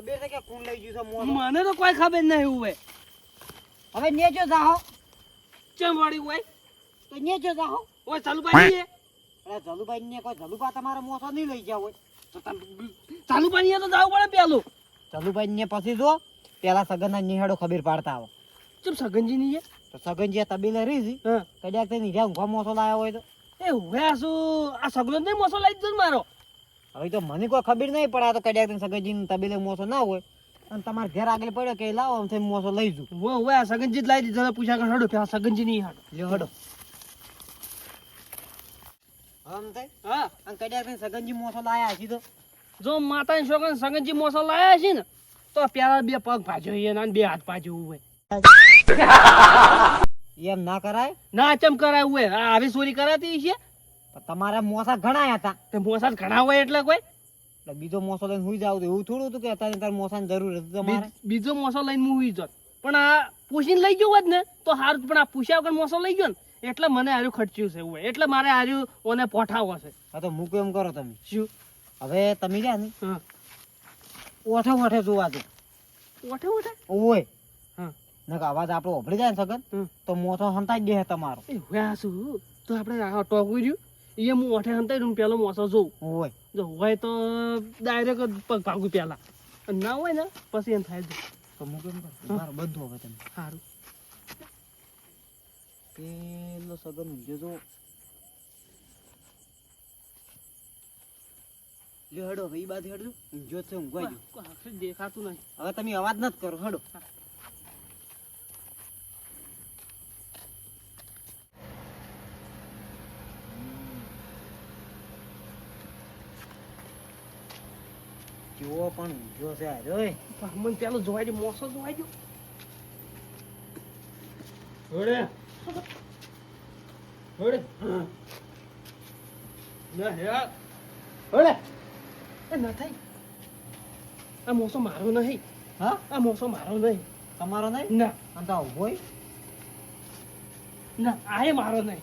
ખબર છે કે કોણ લઈ ગયું છે મોસો? મને તો કોઈ ખબર નહીં હોય. હવે નેજો જાહો. ચમ વળી હોય તો નેજો જાહો. ઓય ચાલુભાઈ છે. અરે જલુભાઈ ને કોઈ જલુભા તમારે મોસો નહીં લઈ જાવ હોય તો ચાલુભાઈ તો જાવું પડે પેલું. જલુભાઈ ને પછી જો પેલા સગનના નિહાળો ખબર પાડતા આવો. ચમ સગનજી ની છે. તો સગનજી તબીલે રહી છે હા કદાચ તેની જ્યાં ઊંઘવા મોસો લાવ્યો હોય તો એ હોય શું આ સગલો ને મોસો લઈ જ મારો. હવે તો મને કોઈ ખબર નહીં પડે તો કદાચ સગનજી તબીલે મોસો ના હોય અને તમારે ઘેર આગળ પડ્યો કે લાવો આમ થઈ મોસો લઈ જુ હોય આ સગનજી જ લાવી દીધો. પૂછા કર હડો પેલા સગનજી ની હાડો લ્યો હડો. આમ થઈ હા અને કદાચ સગનજી મોસો લાયા હશે તો જો માતા છોકરા સગનજી મોસો લાયા છે ને તો પેલા બે પગ ભાજ્યો અને બે હાથ ભાજ્યો હોય. એમ ના કરાય. ના ચમ કરાય હોય આ આવી ચોરી કરાતી છે. પણ તમારા મોસા ઘણા હતા તે મોસા ઘણા હોય એટલે કોઈ એટલે બીજો મોસો લઈને હુઈ જાવ તો એવું થોડું હતું કે અત્યારે તાર મોસાની જરૂર હતી તમારે. બીજો મોસો લઈને હું હુઈ જાત પણ આ પૂછીને લઈ ગયો હોત ને તો સારું. પણ આ પૂછ્યા વગર મોસો લઈ ગયો ને એટલે મને આર્યું ખર્ચ્યું છે એવું એટલે મારે આર્યું ઓને પોઠાવો છે. હા તો મૂકો એમ કરો તમે. શું હવે તમે ગયા ને હા ઓઠે ઓઠે જોવા દો. ઓઠે ઓઠે ઓય હા નક અવાજ આપણો ઓભળી જાય ને સગન તો મોસો હંતાઈ દે તમારો. એ હોય શું તો આપણે આ ટોકું રહ્યું એ હું ઓઠે હંતાઈ રૂમ પેલો મોસો જોઉં. ઓય જો હોય તો ડાયરેક્ટ પગ ભાગું પેલા અને ના હોય ને પછી એમ થાય તો મૂકો એમ કરો તમારું બધું હવે તમે સારું. પેલો સગન ઊંઘ્યો જો લ્યો હડો હવે ઈ બાજુ હડજો ઊંઘ્યો છે ઊંઘવાઈ ગયો. કશું દેખાતું નહીં. હવે તમે અવાજ નથી કરો હડો. કેવો પણ ઊંઘ્યો છે આ જોઈ. મને પેલો જોવાઈ ગયો મોસો જોવાઈ ગયો. હોડે હોડે ના યાર હોડે એ ના થાય. આ મોસો મારો નહીં. હા આ મોસો મારો નહીં. તમારો નહીં ના અંતા ઉભોય ના આ મારો નહીં.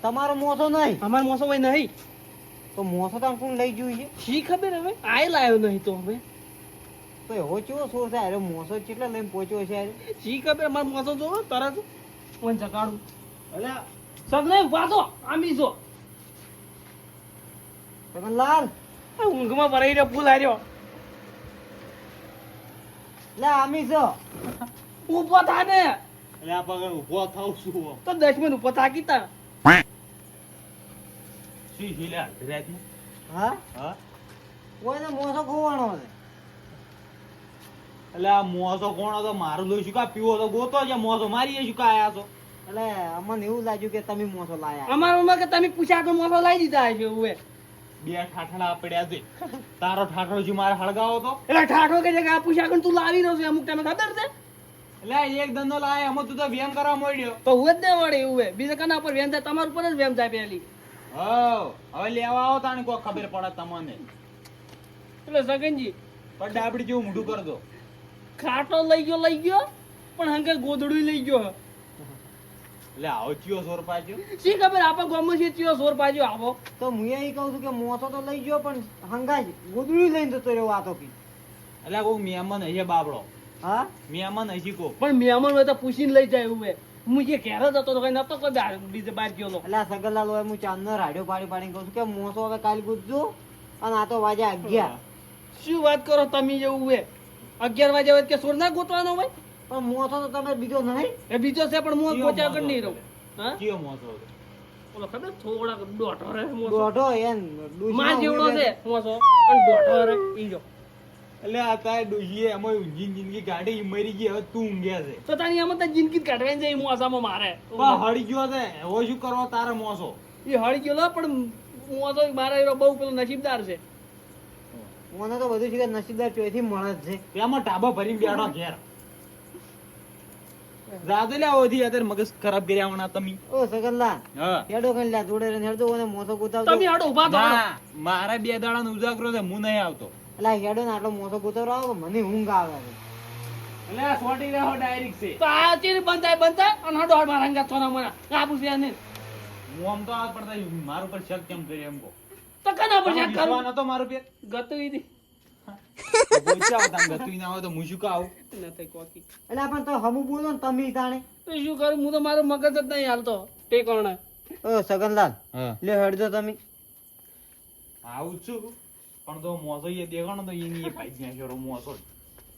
તમારો મોસો નહીં. અમારો મોસો હોય નહીં. તો મોસો તો કોણ લઈ ગયું છે? શી ખબર હવે આ લાવ્યો નહીં તો હવે તો એવો કેવો સોર છે અરે મોસો કેટલા લઈને પહોંચ્યો છે અરે શી ખબર અમારો મોસો જોવો તરત મને જગાડું. એટલે સગને વાતો આમી જો લાલ ઊંઘમાં ભરાઈ રહ્યો ફૂલ હાર્યો. લે આમી છો ઉભો થા ને એટલે આ પગર ઉભો થાવ છું તો 10 મિનિટ ઉભો થાકી તા. સી હિલા રાતમાં હા હા કોઈને મોસો ખોવાનો છે એટલે આ મોસો કોણ હતો મારું લોહી શું પીવો તો ગોતો છે મોસો મારી શું આયા છો એટલે અમને એવું લાગ્યું કે તમે મોસો લાયા. અમારું કે તમે પૂછ્યા તો મોસો લાવી દીધા છે હવે. બે ઠાઠડા પડ્યા છે તારો ઠાઠડો જે મારે હળગાવો તો એટલે ઠાઠો કે છે કે આ પૂછ્યા તું લાવી રહ્યો છે અમુક ટાઈમે ખબર છે. એટલે એક ધંધો લાય એમાં તું તો વેમ કરવા મળ્યો. તો હું જ ને વળે એવું બીજા કના પર વેમ થાય તમારા ઉપર જ વેમ થાય પેલી. હવે લેવા આવો તાને કોઈ ખબર પડે તમને. એટલે સગનજી પણ ડાબડી જેવું મોઢું કર દો. ખાટો લઈ ગયો પણ હંકે ગોદડું લઈ ગયો. એટલે આવો ચિયો સોર પાછો શી ખબર આપા ગામમાં છે ચિયો સોર પાજો આવો. તો હું એ કહું છું કે મોસો તો લઈ ગયો પણ હંગાઈ ગોદડું લઈને જતો રહ્યો વાતો કી. એટલે કોઈ મહેમાન હશે બાબડો હા મહેમાન હશે કો પણ મહેમાન હોય તો પૂછીને લઈ જાય એવું હું જે ઘેર જ હતો તો કઈ નતો કોઈ બીજે બાર ગયો. એટલે આ સગનલાલ હોય હું ચાંદનો રાડ્યો પાડી કહું છું કે મોસો હવે કાલ ગુજજો અને આ તો વાજે 11. શું વાત કરો તમે જેવું હોય 11 વાગે હોય કે સોર ના ગોતવાનો હોય. પણ મોસો તો તમે બીજો નહીં. એ બીજો છે પણ હું ગોચ્યા આગળ નહીં રહું. હા ચિયો મોસો હતો ઓલો ખબર થોડા દોઢો રે મોસો દોઢો એન માં જેવડો છે મોસો અને દોઢો રે ઈજો. એટલે આ તારે ડોશીએ એમાં ઊંઘી જિંદગી કાઢી મરી ગઈ હવે તું ઊંઘ્યા છે તો તારી આમાં તો જિંદગી કાઢવાની જાય મોસામાં મારે. પણ હળી ગયો છે હવે શું કરવો તારે મોસો એ હળી ગયો પણ મોસો મારા એનો બહુ પેલો નસીબદાર છે. મને તો બધું છે કે નસીબદાર ચોથી મળે જ છે. એમાં ટાબા ભરીને બેઠો ઘેર રાતે લે ઓધી અત્યારે મગજ ખરાબ કર્યા હોણા તમે. ઓ સગનલાલ હા હેડો કઈ લ્યા જોડે રહીને હેડો અને મોસો ગોતાવતો. તમે હડો ઉભા થો. ના મારા 2 દાડાનો ઉજાગરો છે હું નહીં આવતો. એટલે હેડો ને આટલો મોસો ગોતાવરો આવો મને ઊંઘ આવે છે. એટલે આ સોટી રહ્યો ડાયરેક્ટ છે તો આ ચીર બંધાય અને હડો હડ મારા અંગા થોના મને કાબુ છે ને હું આમ તો આ પડતા મારું પર શક કેમ કર્યો એમ કહો તો કના પર શક કરું નતો મારું પેર ગતું ઈદી બોલશે આવો તાન ગતું ના હોય તો હું શું કહું? ના થાય કોકી. એટલે પણ તો હમું બોલો ને તમે તાણે. તો શું કરું, હું તો મારો મગજ જ નહીં હાલતો ટેકોણે. ઓ સગનલાલ હા લે હડજો તમે. આવું જ છું પણ તો મોસો એ દેખાણો તો એની એ ભાઈ જ નાખ્યો મોસો.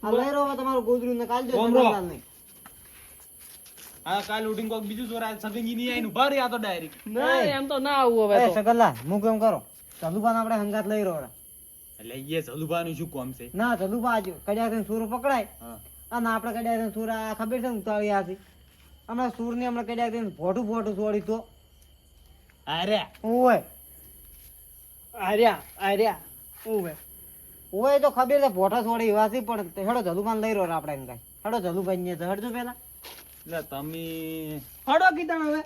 આ લઈ રહ્યો તમારું ગોદરું ને કાલ જો કોણ રો? સગનલાલ નહીં. હા કાલ ઉઠીને કોક બીજું ચોર આ સગનજી ની આઈને ઉભા રહ્યા તો ડાયરેક્ટ. ના એમ તો ના આવું હવે એ તો. સગનલાલ હું કેમ કરો ચલુભાને આપણે હંગાત લઈ રહ્યો. એટલે એ જલુભાનું શું કોમ છે? ના ચલુભા આજો કડિયા થઈને સૂર પકડાય હા અને આપણે કડિયા થઈને સૂર આ ખબર છે ને ઉતાળી આથી હમણાં સૂર ની હમણાં કડિયા થઈને ભોટું ભોટું છોડી તો અરે ઓય આર્યા ઓવે. ઓય તો ખબર છે ભોટા છોડી એવાથી પણ હેડો જલુભાન લઈ રહ્યો આપણે એમ કાંઈ હેડો જલુભાઈ ને હડજો પેલા. એટલે તમે હડો કીધા હવે.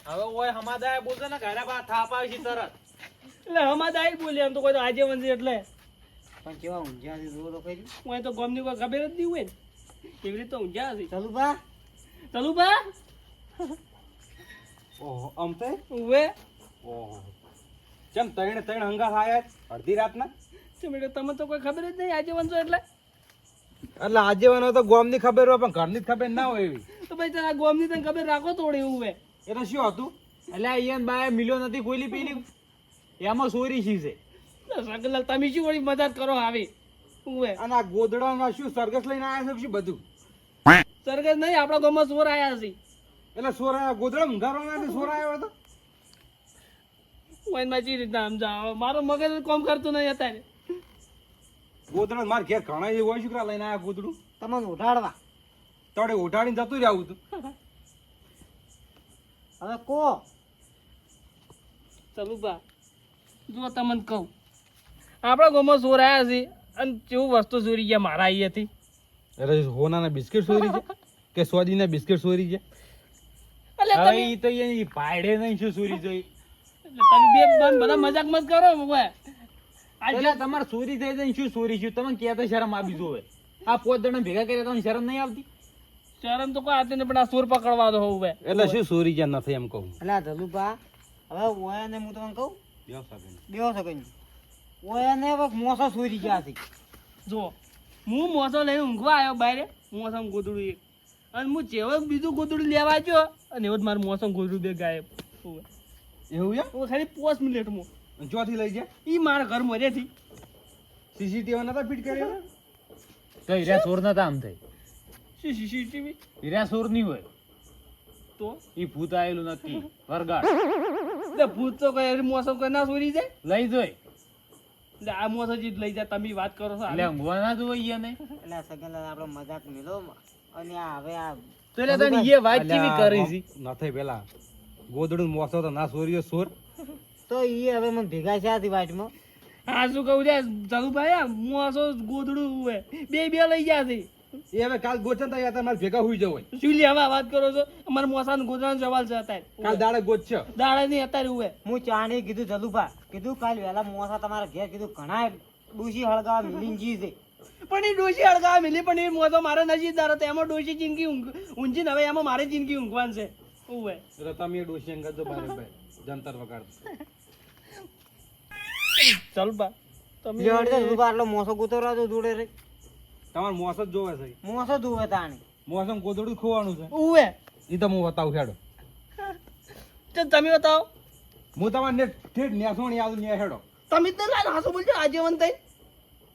હવે ઓય હમાદાય બોલશે ને ઘરે બા થાપ આવી છે તરત. એટલે હમાદ આઈ બોલ્યા, એમ તો કોઈ તો આજે વંશે એટલે પણ કેવા ઊંઝાથી જુઓ તો કઈ હું તો ગમની કોઈ ખબર જ નહીં હોય ને એવી રીતે ઊંઝા હતી. ચલુભા ચાલુ બા ઓહો આમ તે ઉવે ઓહો ચમ ત્રણ હંગા આયા અડધી રાતના. તમે તો કોઈ ખબર જ નહીં આજે વંશો એટલે. એટલે આજે તો ગોમ ની ખબર હોય પણ ઘરની ખબર ના હોય એવી. તો ભાઈ તારા ગોમની તને ખબર રાખો થોડી ઉવે. એ તો શું હતું? એટલે અહીંયા બાય મિલ્યો નથી કોઈલી પીલી એમાં સોરી શી છે. સગનલાલ તમે શું વળી મદદ કરો આવી ઉવે. અને આ ગોદડામાં શું સરઘસ લઈને આયા છે શું બધું? સરગસ નહીં, આપણા ગામમાં ચોર આયા છે. એટલે સોરા ગોદડા ઊંઘાડવાના સોરા આવ્યો હતો. હું એમાં ચી રીતના સમજાવો, મારો મગજ જ કામ કરતું નહીં અત્યારે. ગોદડા માર ઘેર ઘણા એ હોય શુક્રા લઈને આયા ગોદડું તમને ઉઠાડવા તોડે ઉઠાડીને જતું રહેવું હતું. હવે કો ચાલુ બા જો તમને કહું, આપણા ગામમાં ચોર આયા છે અને કેવું વસ્તુ ચોરી ગયા મારા અહીંયાથી. અરે હોનાના બિસ્કિટ ચોરી છે કે સોદીના બિસ્કિટ ચોરી છે? એટલે હવે તમે ઈ તો એની ભાડે નહીં શું ચોરી જોઈ. બે બધા મજાક મત કરો ઉવે. એટલે તમારે ચોરી થઈ જાય શું ચોરી છું તમે ક્યાં શરમ આવી જોવે? આ પોત જણા ભેગા કર્યા તમને શરમ નહીં આવતી? શરમ તો કોઈ આતી નહીં, પણ આ ચોર પકડવા દો હવે. એટલે શું ચોરી જ્યાં નથી એમ કહું. એટલે જલુભા હવે ઓયા ને હું તમને કહું બેહો સગન ઓયા ને હવે મોસો સુરી ગયા છે. જો હું મોસો લઈને ઊંઘવા આવ્યો બહાર, મોસમ ગોદડું એક, અને હું જેવો બીજું ગોદડું લેવા ગયો અને એવો જ મારું મોસમ ગોદડું બે ગાયબ. ઉવે. એવું ઉવે ખાલી 5 મિનિટમાં એમ ચોથી લઈ જાય ઈ મારા ઘર મરેથી. સીસીટીવી નતા ફિટ કર્યો તો હીરા ચોર નતા આમ થઈ. શું સીસીટીવી હીરા ચોર નહીં હોય, તો ઈ ભૂત આયેલું નક્કી વરગાડ એટલે ભૂત તો કઈ મોસમ કઈ ના ચોરી જાય. લઈ જોઈ. એટલે આ મોસમ જ લઈ જાય, તમે વાત કરો છો. એટલે ઊંઘવા ના જોઈએ ને. એટલે સગનલાલ આપણો મજાક મેલો અને આ હવે આ તો એટલે તને એ વાત કેવી કરી છે? નથી પેલા ગોદડું મોસો તો ના ચોરીયો ચોર. તો ઈ હવે મને ભેગા છે આથી વાટમાં હા શું કહું છે ચાલુભાઈ, મોસો ગોદડું ઉવે બે લઈ ગયા છે. એ હવે કાલ ગોચન થાય તમારે ભેગા હુઈ જવો. શું લે હવે વાત કરો છો? અમારા મોસા ગોદડાનો સવાલ છે અત્યારે. કાલ દાડે ગોચ છે. દાડે નહીં અત્યારે ઉવે. હું ચાણી કીધું જલુભા કીધું કાલ વહેલા મોસા તમારા ઘેર કીધું ઘણા ડૂસી હળગાવા મિલીન જી છે. પણ એ ડોશી અડગાવા મિલી, પણ એ મોસો મારે નજીકદાર હતો, એમાં ડોશી જિંદગી ઊંઘી ને હવે એમાં મારે જિંદગી ઊંઘવાનું છે. ઉવે એટલે તમે ડોશી અંગત જો બારે ભાઈ જંતર વગાડ. ચાલ બા તમે લે હળજો જલુભા આટલો મોસો ગુતરવા તો જોડે રે તમારે મોસ જ જોવે છે. મોસો દુવે તાણી મોસમ ગોદડું ખોવાનું છે ઉવે. એ તો હું બતાવું હેડો. તો તમે બતાવો. હું તમારે ઠેઠ નેસોણી આવું ને હેડો. તમે તો લાલ હાસો બોલજો આજીવન થઈ.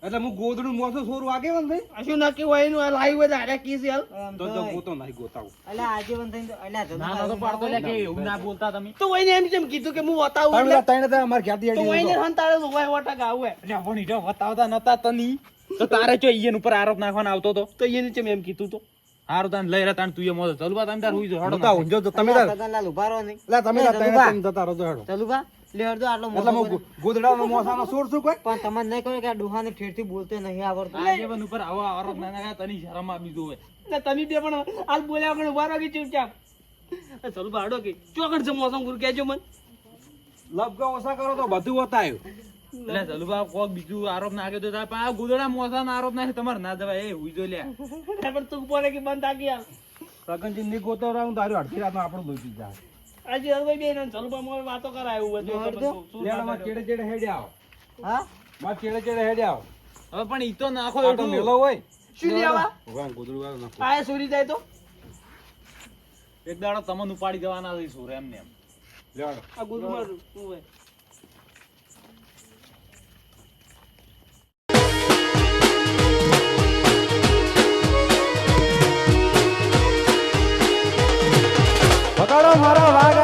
એટલે હું ગોદડું મોસો સોરું આગેવન થઈ આ શું નક્કી હોય એનું આ લાઈવ હોય ડાયરેક્ટ કી છે હાલ. એમ તો તો જો ગોતો નહીં ગોતાવું. એટલે આજીવન થઈને તો એટલે ના ના તો પાડતો લે કે એવું ના બોલતા તમે. તો વઈને એમ જેમ કીધું કે હું બતાવું એટલે તઈને તો અમાર ખ્યાતિ તો વઈને હેડી. હંતાળે હોય વટક આવું એટલે પણ ઈટો બતાવતા નતા તની. તો તારે ચો ઈયન ઉપર આરોપ નાખવાનો આવતો તો. તો એને ચેમ એમ કીધું તો. હારું તાન લઈ રહ્યા તાન તું એ મોતો ચલવા તમે તાર હુઈ જો હેડો. બતાવો, જો તમે સગનલાલ ઉભા રહો નહીં એટલે તમે તાર જલુભા, તઈને જતા રહો તો હેડો. જલુભા લે હળજો આટલો એટલે મોસો હું ગોદડાનો મોસાનો સોર છું કોઈ. પણ તમને નહીં કહ્યું કે આ ડોહાને ઠેરથી બોલતે નહીં આવડતું. આગેવન ઉપર આવો આરોપ ના નાખા તની શરમ આવી જોવે. ને તમે બે પણ હાલ બોલ્યા વગર ઉભા રહો કે ચૂપચાપ. ચાલો બાડો કે ચોકડ છે મોસમ ગુરુ કહેજો મન. લબકા ઓછા કરો તો બધું વતાયું. એટલે ચલુબા કોક બીજું આરોપ નાખે તો પણ આ ગોદડા મોસાનો આરોપ નાખે તમારે ના જવાય. એ હુઈ જો લે. પણ તું બોલે કે બંધ આકી હાલ. સગનજી ની ગોતો રહું તારું અડધી રાતનો આપણું લોચી જાય. આજે હરભાઈ બેન અને જલુભા મોર વાતો કરાય એવું બધું. મોર દો. શું લેવડા માં વાતો ચેડે ચેડે હેડે આવો હા માં ચેડે ચેડે હેડે આવો હવે પણ ઈ તો નાખો આ તો એટલું. મેલો હોય શું લેવા ભગવાન ગોદડું વાળો નાખો આ સુરી જાય તો એક દાડો તમને ઉપાડી દેવાના છે સુર એમને એમ. લેવડો આ ગુરુ મારું શું હોય પકડો મારો વાઘ